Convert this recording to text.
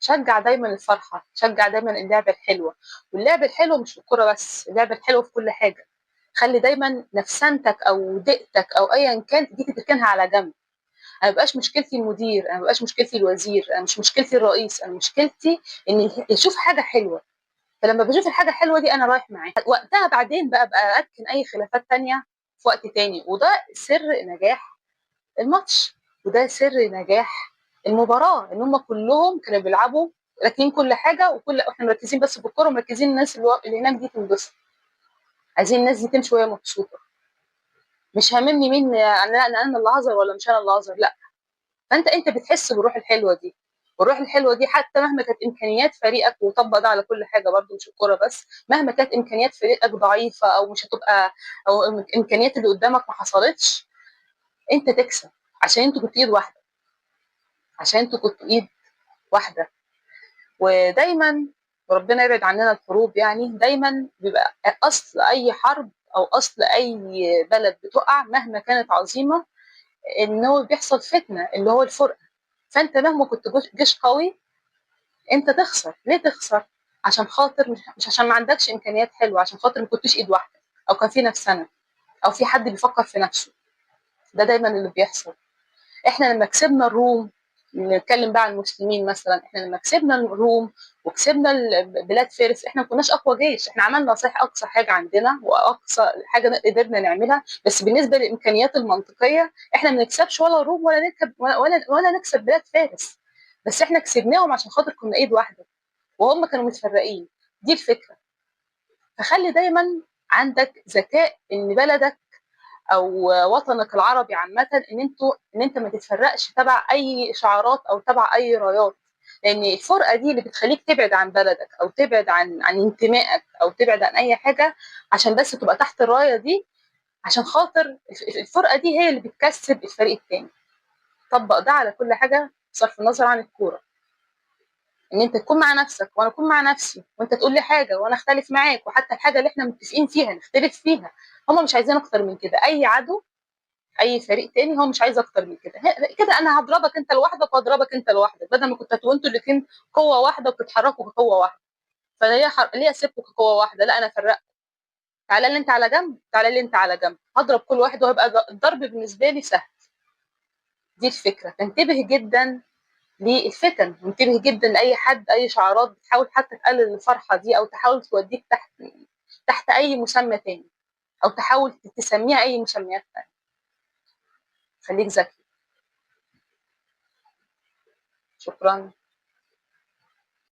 شجع دايما الفرحه، شجع دايما اللعبه الحلوه. واللعب الحلو مش في الكوره بس، اللعب الحلو في كل حاجه. خلي دايما نفسنتك او ضيقتك او ايا كان دي تركنها على جنب. انا مبقاش مشكلتي المدير، انا مبقاش مشكلتي الوزير، انا مش مشكلتي الرئيس، انا مشكلتي ان يشوف حاجه حلوه. فلما بشوف الحاجه الحلوه دي انا رايح معاها وقتها، بعدين بقى اركن اي خلافات تانية في وقت تاني. وده سر نجاح الماتش، وده سر نجاح المباراه، ان هم كلهم كانوا بيلعبوا راكنين كل حاجه، وكل احنا مركزين بس في الكوره، ومركزين الناس اللي هناك دي تنبسط، عايزين الناس دي تمشي وهي مبسوطه. مش هاممني مين، انا اللي هظهر ولا مش انا اللي هظهر، لا. فانت بتحس بالروح الحلوه دي. والروح الحلوه دي حتى مهما كانت امكانيات فريقك، وطبق ده على كل حاجه برضو مش الكوره بس، مهما كانت امكانيات فريقك ضعيفه او مش هتبقى، او امكانيات اللي قدامك ما حصلتش، انت تكسب. عشان انتوا كنتوا ايد واحده، عشان انتوا كنتوا ايد واحده. ودايما، وربنا يبعد عننا الحروب، يعني دايما بيبقى اصل اي حرب او اصل اي بلد بتقع مهما كانت عظيمه، ان هو بيحصل فتنه اللي هو الفرقه. فانت مهما كنت جيش قوي، انت تخسر. ليه تخسر؟ عشان خاطر مش عشان ما عندكش امكانيات حلوه، عشان خاطر ما كنتش ايد واحده، او كان في نفسنا، او في حد بيفكر في نفسه. ده دايما اللي بيحصل. احنا لما كسبنا الروم، نتكلم بقى عن المسلمين مثلا، احنا لما كسبنا الروم وكسبنا بلاد فارس، احنا ما كناش اقوى جيش، احنا عملنا صحيح اقصى حاجه عندنا واقصى حاجه قدرنا نعملها، بس بالنسبه للامكانيات المنطقيه احنا ما نكسبش ولا روم ولا نكسب ولا نكسب بلاد فارس. بس احنا كسبناهم عشان خاطر كنا ايد واحده، وهم كانوا متفرقين. دي الفكره. فخلي دايما عندك ذكاء ان بلدك او وطنك العربي عامه، ان انت ما تتفرقش تبع اي شعارات او تبع اي رايات. لان الفرقه دي اللي بتخليك تبعد عن بلدك، او تبعد عن انتمائك، او تبعد عن اي حاجه عشان بس تبقى تحت الرايه دي. عشان خاطر الفرقه دي هي اللي بتكسب الفريق التاني. طبق ده على كل حاجه بصرف النظر عن الكوره. ان انت تكون مع نفسك وانا اكون مع نفسي، وانت تقول لي حاجه وانا اختلف معاك، وحتى الحاجه اللي احنا متفقين فيها نختلف فيها. هم مش عايزين اكتر من كده. اي عدو، اي فريق تاني هو مش عايز اكتر من كده. كده انا هضربك انت لوحدك وهضربك انت لوحدك، بدل ما كنتوا انتوا الاثنين قوه واحده وبتتحركوا كقوه واحده. ليه اسيبكم كقوه واحده؟ لا، انا فرقت. تعالى لي انت على جنب، تعالى لي انت على جنب، هضرب كل واحد وهيبقى الضرب بالنسبه لي سهل. دي الفكره. فانتبه جدا للفتن، وانتبه جدا لاي حد، اي شعارات بتحاول حتى تقلل الفرحه دي، او تحاول توديك تحت اي مسمى تاني، او تحاول تسميها اي مسميات تانية. خليك ذكي. شكرا.